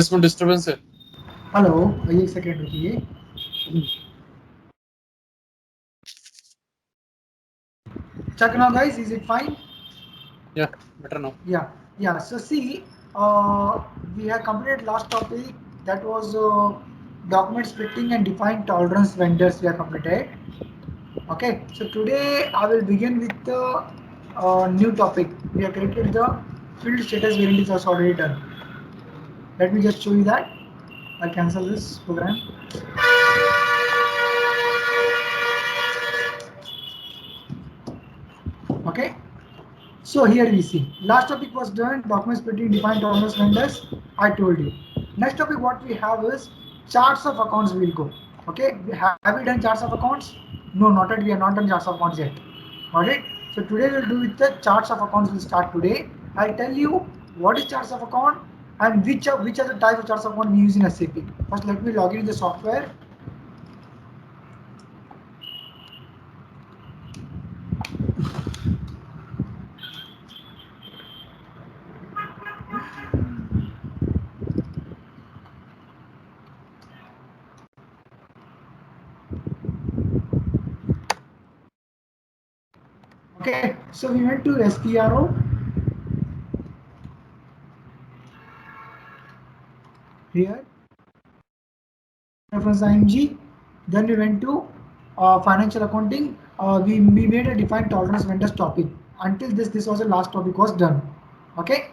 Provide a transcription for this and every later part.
इसमें डिस्टर्बेंस है। हेलो, एक सेकेंड रुकिए। Check now, guys. Is it fine? या better now. Yeah, yeah. So see, we have completed last topic that was document splitting and defined tolerance vendors. We have completed. Okay. So today I will begin with the new topic. We have created the field status variant is also already done. Let me just show you that. I'll cancel this program. Okay. So here we see last topic was done, document splitting, defined tolerance vendors. I told you. Next topic what we have is charts of accounts. We will go. Okay, have we done charts of accounts? No, not yet. We have not done charts of accounts yet. Got it? So today we'll do with the charts of accounts. We'll start today. I'll tell you what is charts of account and which are the types of charts of account we use in SAP. First, let me log in the software. Okay, so we went to SPRO here. Reference IMG. Then we went to financial accounting. We made a defined tolerance vendors topic. Until this was the last topic was done. Okay.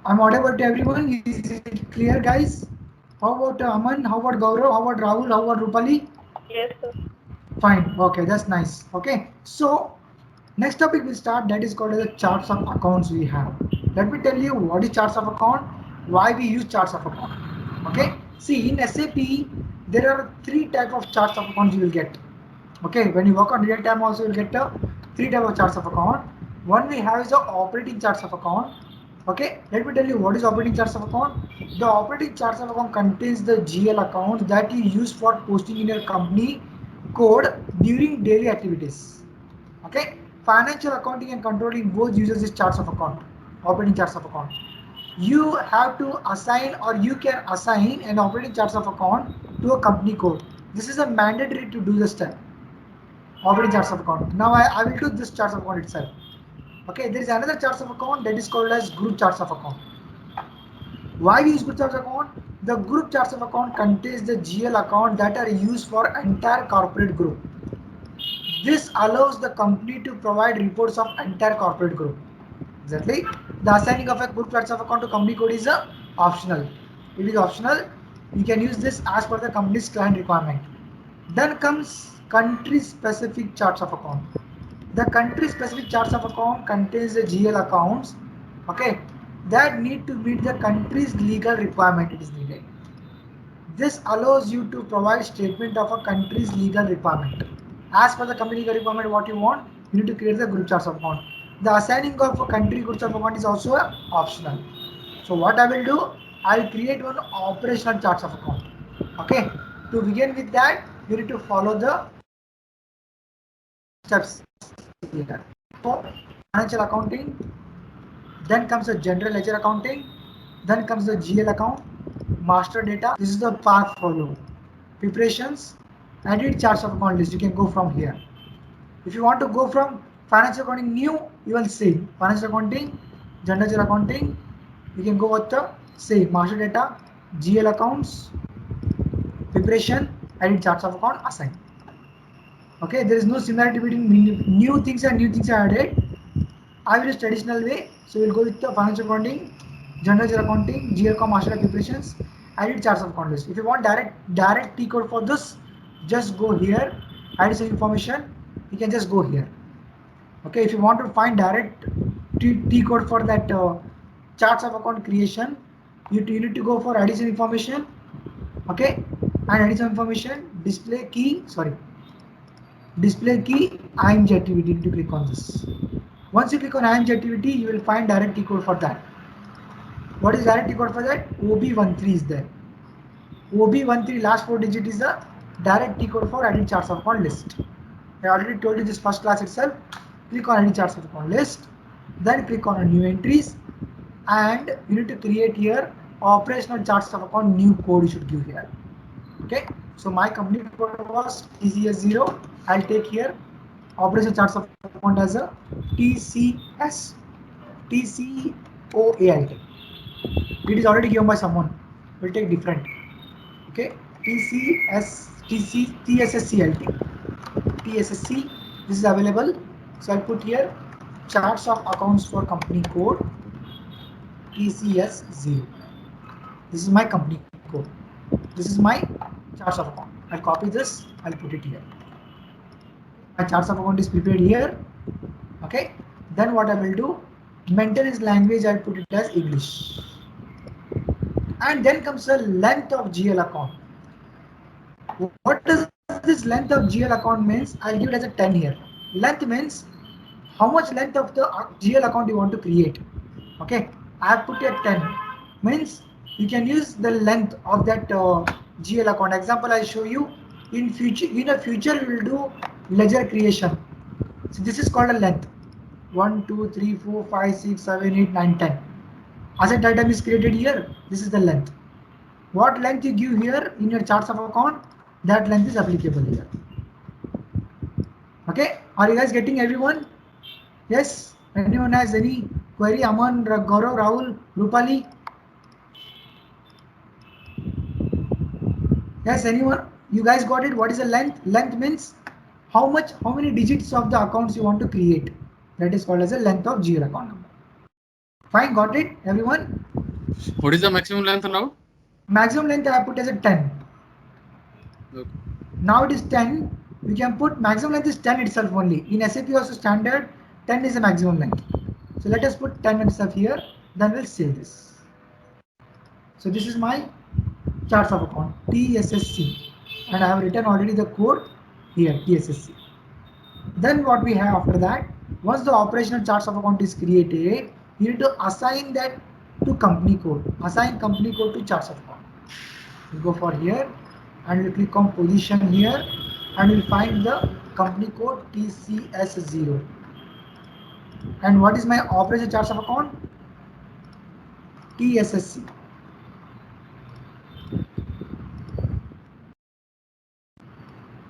I'm audible to everyone. Is it clear, guys? How about Aman? How about Gaurav? How about Rahul? How about Rupali? Yes, sir. Fine. Okay, that's nice. Okay. So next topic we start that is called as the charts of accounts we have. Let me tell you what is charts of account, why we use charts of account. Okay. See in SAP there are three type of charts of accounts you will get. Okay. When you work on real time also you will get three type of charts of account. One we have is the operating charts of account. Okay. Let me tell you what is operating charts of account. The operating charts of account contains the GL accounts that you use for posting in your company code during daily activities. Okay, financial accounting and controlling both uses this charts of account, operating charts of account. You have to assign or you can assign an operating charts of account to a company code. This is a mandatory to do this step, operating charts of account. Now I will do this charts of account itself. Okay, there is another charts of account that is called as group charts of account. Why we use group charts of account? The group charts of account contains the GL account that are used for entire corporate group. This allows the company to provide reports of entire corporate group. Exactly. The assigning of a group charts of account to company code is optional. It is optional. You can use this as per the company's client requirement. Then comes country specific charts of account. The country specific charts of account contains the GL accounts, okay, that need to meet the country's legal requirement. It is needed. This allows you to provide statement of a country's legal requirement. As per the company legal requirement, what you want, you need to create the group charts of account. The assigning of a country group chart of account is also optional. So what I will do, I'll create one operational charts of account. Okay. To begin with that, you need to follow the steps here. So financial accounting, then comes the general ledger accounting, then comes the GL account, master data. This is the path follow. Preparations, edit charts of account list. You can go from here. If you want to go from financial accounting new, you will see financial accounting, general ledger accounting. You can go with the say master data, GL accounts, preparation, edit charts of account, assign. Okay, there is no similarity between new things and new things are added. I will use traditional way. So we'll go with the financial accounting, general ledger accounting, GL master preparations, edit charts of account list. If you want direct T code for this, just go here, add some information. You can just go here. Okay, if you want to find direct T code for that charts of account creation, you need to go for additional information. Okay, and additional information display key IMG activity. You need to click on this. Once you click on IMG activity, you will find direct T code for that. What is direct T code for that? OB13 is there. OB13 last 4 digit is the direct T code for edit charts of account list. I already told you this first class itself. Click on edit charts of account list, then click on new entries, and you need to create here operational charts of account new code you should give here. Okay, so my company code was TCS0. I'll take here operational charts of account as a TCS, TCOA. I'll take. It is already given by someone. We'll take different. Okay, TCS, TSSC. I'll take TSSC. This is available. So I'll put here charts of accounts for company code TCS0. This is my company code. This is my charts of account. I'll copy this. I'll put it here. My charts of account is prepared here. Okay. Then what I will do? Maintenance language. I'll put it as English. And then comes the length of GL account. What does this length of GL account means? I'll give it as a 10 here. Length means how much length of the GL account you want to create. Okay. I have put here 10. Means you can use the length of that GL account. Example I show you. In future we will do ledger creation. So this is called a length. 1 2 3 4 5 6 7 8 9 10. Asset item is created here. This is the length. What length you give here in your charts of account, that length is applicable here. Okay, are you guys getting everyone? Yes. Anyone has any query? Aman, Gaurav, Rahul, Rupali? Yes, anyone? You guys got it? What is the length? Length means how many digits of the accounts you want to create. That is called as a length of GL account number. Fine, got it, everyone? What is the maximum length now? Maximum length I have put as a 10. Okay. Now it is 10. We can put maximum length is 10 itself only. In SAP also standard 10 is the maximum length. So let us put 10 itself here. Then we'll save this. So this is my charts of account TSSC, and I have written already the code here TSSC. Then what we have after that, once the operational charts of account is created, you need to assign that to company code. Assign company code to charts of account. You go for here and you click on position here and you'll find the company code TCS0. And what is my operational charts of account? TSSC.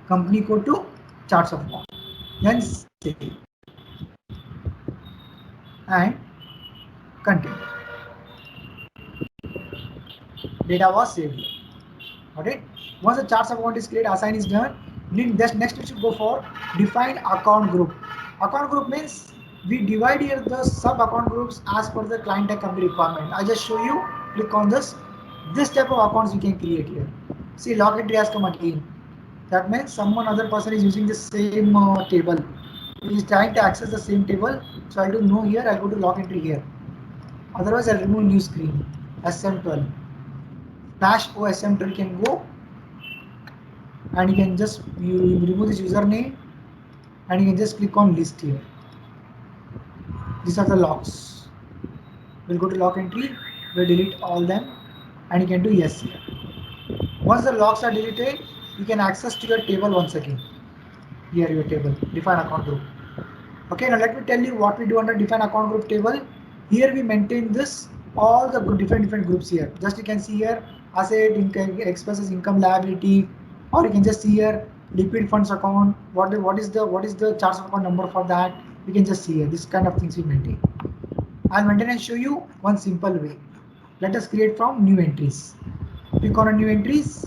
Company code to charts of account. Then save and continue. Data was saved here. Okay. Once the charts of account is created, assign is done. Next we should go for define account group. Account group means we divide here the sub account groups as per the client and company requirement. I just show you. Click on this. This type of accounts you can create here. See, log entry has come again. That means someone other person is using the same table. He is trying to access the same table. So I'll do no here. I'll go to log entry here. Otherwise, I'll remove new screen. SM12. /O SM12 can go. And you can just remove this username. And you can just click on list here. These are the logs. We'll go to log entry. We'll delete all them. And you can do yes here. Once the logs are deleted, you can access to your table once again. Here your table, define account group. Okay, now let me tell you what we do under define account group table. Here we maintain this, all the different groups here. Just you can see here, asset, income, expenses, income, liability, or you can just see here liquid funds account. What is the charts of account number for that? We can just see here. This kind of things we maintain. I'll maintain and show you one simple way. Let us create from new entries. Click on a new entries.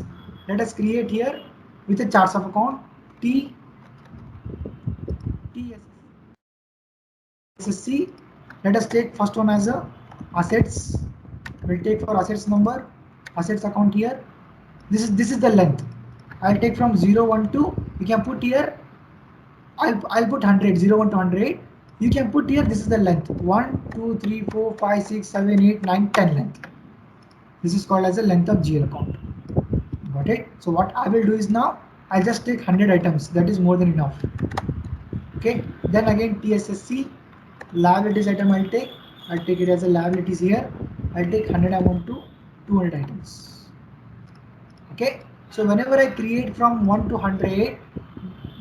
Let us create here with a charts of account TSSC. Let us take first one as a assets. We'll take for assets number, assets account here. This is the length. I'll take from 0, 1 to, you can put here, I'll put 100, 0, 1 to 100. You can put here, this is the length, 1, 2, 3, 4, 5, 6, 7, 8, 9, 10 length. This is called as a length of GL account. Got it? So what I will do is now, I'll just take 100 items. That is more than enough. Okay. Then again TSSC, liabilities item I'll take it as a liabilities here. I'll take 100 amount to 200 items. Okay. So whenever I create from 1 to 100,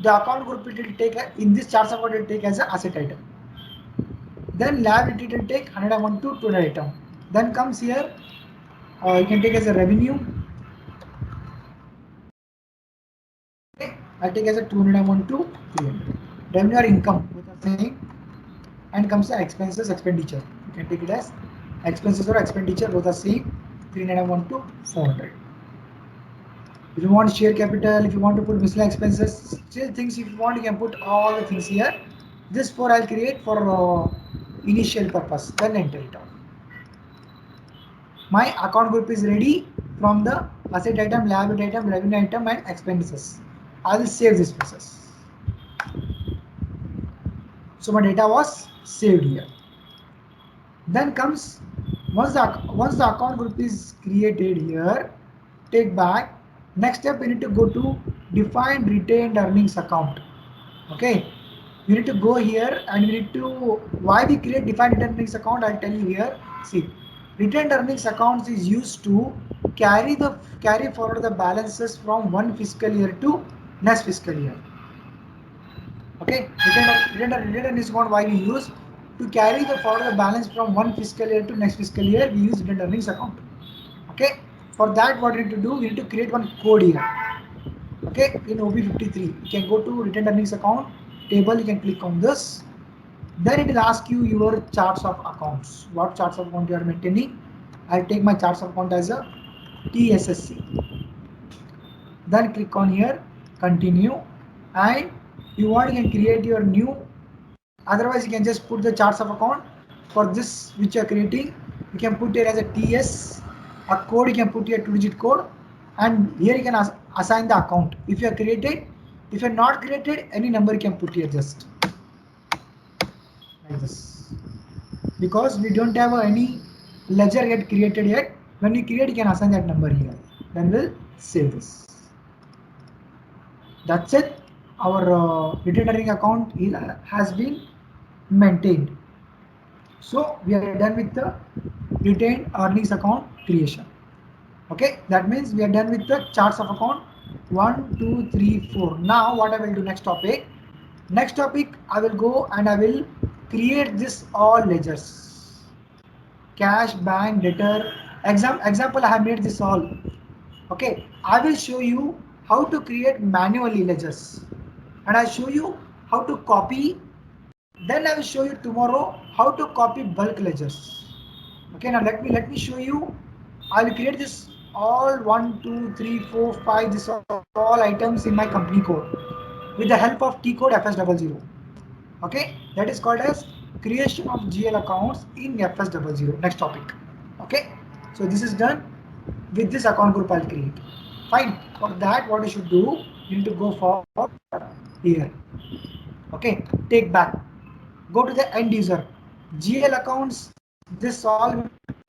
the account group it will take in this charts account it will take as an asset item. Then liability it will take 100 amount to 200 item. Then comes here You can take as a revenue. Okay, I'll take as a 201 to 300. Revenue or income, both are same. And comes the expenses, expenditure. You can take it as expenses or expenditure, both are same. 301 to 400. If you want share capital, if you want to put miscellaneous expenses, still things if you want, you can put all the things here. This 4 I'll create for initial purpose, then enter it out. My account group is ready from the asset item, liability item, revenue item, and expenses. I will save this process. So my data was saved here. Then comes once the account group is created here, take back. Next step, we need to go to define retained earnings account. Okay, you need to go here and we need to why we create defined retained earnings account. I'll tell you here. See, retained earnings accounts is used to carry forward the balances from one fiscal year to next fiscal year. Okay, retained earnings account why we use to carry the forward the balance from one fiscal year to next fiscal year. We use retained earnings account. Okay, for that what we need to do, we need to create one code here. Okay, in OB53 you can go to retained earnings account table, you can click on this, then it will ask you your charts of accounts, what charts of account you are maintaining. I'll take my charts of account as a TSSC, then click on here, continue, and you want you can create your new, otherwise you can just put the charts of account. For this which you are creating, you can put here as a TS, a code you can put here 2-digit code, and here you can assign the account if you are created. If you are not created, any number you can put here just like this, because we don't have any ledger yet created yet. When you create, you can assign that number here, then we'll save this. That's it. Our retained earning account has been maintained. So we are done with the retained earnings account creation. Okay, that means we are done with the charts of account 1, 2, 3, 4. Now what I will do next topic? Next topic I will go and I will create this all ledgers. Cash, bank, debtor. Example I have made this all. Okay, I will show you how to create manually ledgers, and I'll show you how to copy. Then I will show you tomorrow how to copy bulk ledgers. Okay, now let me show you. I will create this all 1, 2, 3, 4, 5. This are all items in my company code with the help of T code FS00. Okay, that is called as creation of GL accounts in FS00. Next topic. Okay, so this is done. With this account group I'll create. Fine. For that, what you should do, you need to go for here. Okay, take back. Go to the end user. GL accounts, this all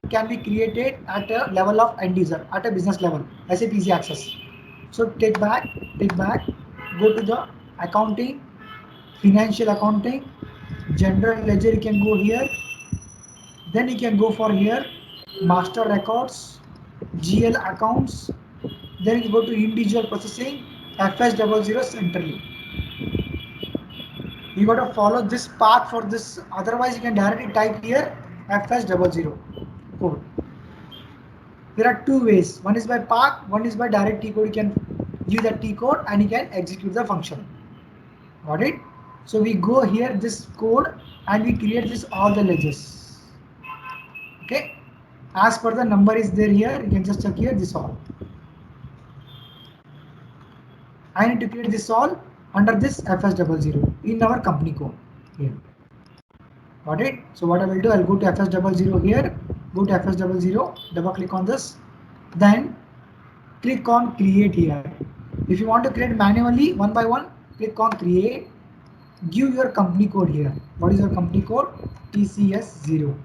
can be created at a level of end user, at a business level, SAP Easy Access. So take back, go to the accounting, financial accounting, general ledger, you can go here. Then you can go for here, master records, GL accounts. Then you go to individual processing, FS00 centrally. You got to follow this path for this, otherwise you can directly type here FS00 code. There are two ways, one is by path, one is by direct T code. You can use the T code and you can execute the function. Got it? So we go here this code and we create this all the ledgers. Okay, as per the number is there here, you can just check here this all. I need to create this all under this FS00 in our company code here. Got it? So what I will do, I'll go to FS00 here, go to FS00, double click on this, then click on create here. If you want to create manually one by one, click on create, give your company code here. What is your company code? TCS0.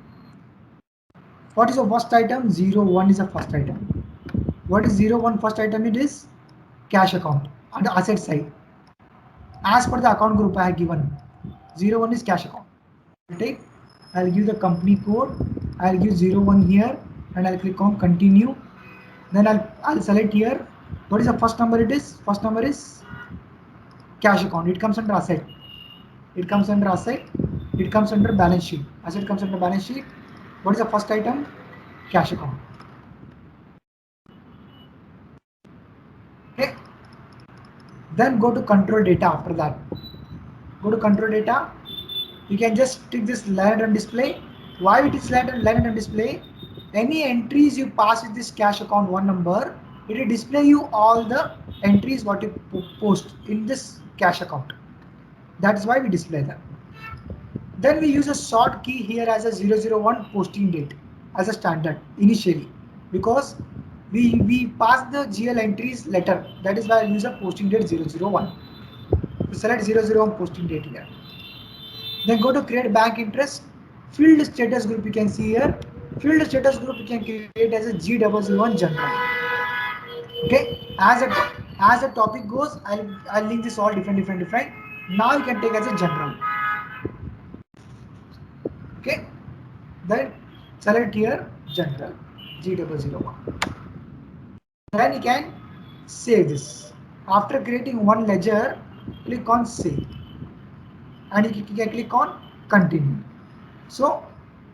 What is the first item? 01 is the first item. What is 01 first item? It is cash account on the asset side. As per the account group I have given, 01 is cash account. I'll give the company code, I'll give 01 here and I'll click on continue. Then I'll select here. What is the first number? It is first number is cash account. It comes under asset. It comes under asset. It comes under balance sheet. Asset comes under balance sheet. What is the first item? Cash account. Then go to control data. After that, go to control data. You can just tick this line and display. Why it is line and display? Any entries you pass with this cash account one number, it will display you all the entries what you post in this cash account. That is why we display them. Then we use a short key here as a 001 posting date as a standard initially, because we pass the GL entries letter. That is why I use a posting date 001. So select 001 posting date here. Then go to create bank interest. Field status group you can see here. Field status group you can create as a G001 general. Okay, as the topic goes, I'll link this all different. Now you can take as a general. Okay, then select here general G001. Then you can save this. After creating one ledger, click on save, and you can click on continue. So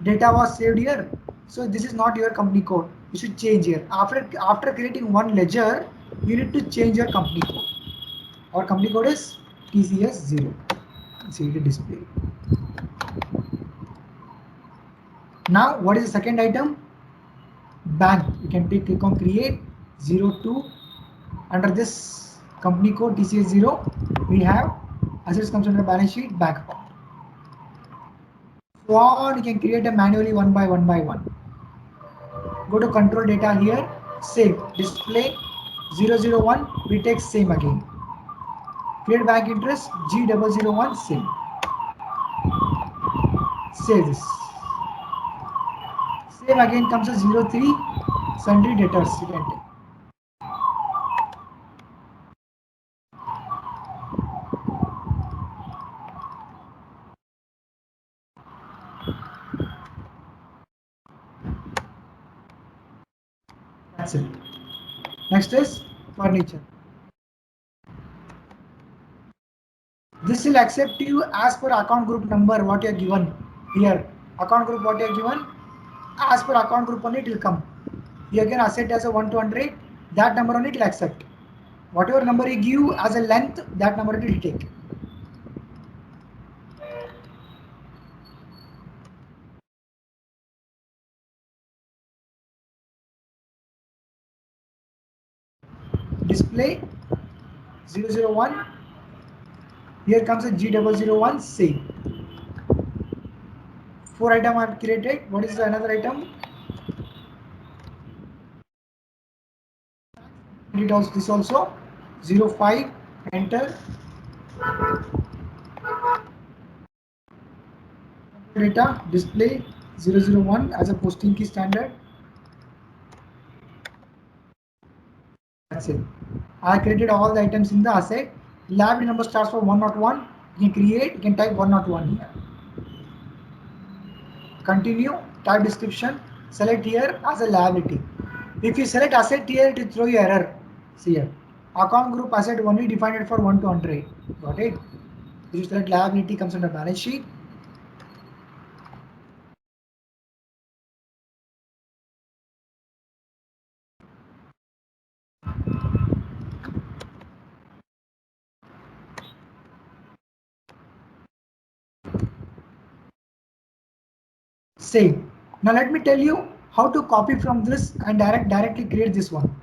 data was saved here. So this is not your company code. You should change here. After creating one ledger, you need to change your company code. Our company code is TCS0. See the display. Now what is the second item? Bank. You can click on create 02. Under this company code TCS0, we have assets comes under balance sheet, bank account. So on, you can create a manually one by one. Go to control data here, save, display 001, we take same again. Create bank interest G001, same. Save this. Same again comes as 03, sundry debtors you can take. That's it. Next is furniture. This will accept you as per account group number what you are given here. Account group what you are given, as per account group only it will come. You can asset as a 1 to 100, that number only it will accept. Whatever number you give as a length, that number it will take. Display 001. Here comes a G001, save. 4 items are created. What is the another item? This also 05, enter. Data display 001 as a posting key standard. That's it. I created all the items in the asset. Liability number starts for 101. You can create, you can type 101 here. Continue, type description, select here as a liability. If you select asset here, it will throw you error. See here. Account group asset only defined for 1 to 100. Got it? If you select liability comes under balance sheet. Save. Now let me tell you how to copy from this and directly create this one.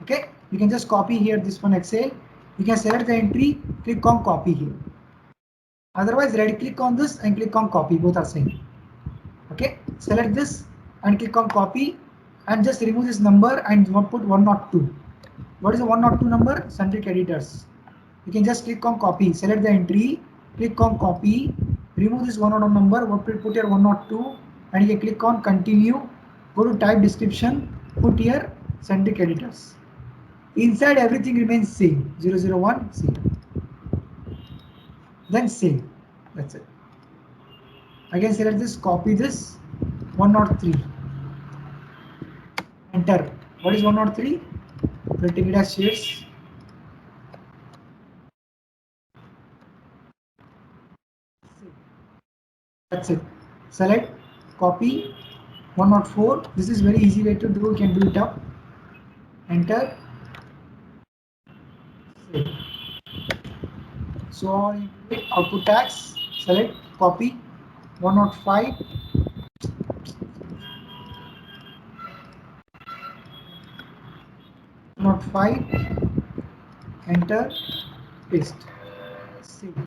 Okay, you can just copy here this one Excel. You can select the entry, click on copy here. Otherwise, right click on this and click on copy, both are same. Okay, select this and click on copy and just remove this number and put 102. What is the 102 number? Sundry creditors. You can just click on copy, select the entry, click on copy, remove this 101 number, put here 102 and you can click on continue, go to type description, put here sundry creditors. Inside everything remains same, 001, save. Then save, that's it. Again select this, copy this, 103. Enter. What is 103? We'll take it as shares. That's it. Select, copy, 104. This is very easy way to do. You can do it up. Enter. Save. So on output tags, select copy 105, not 5, enter, paste, save.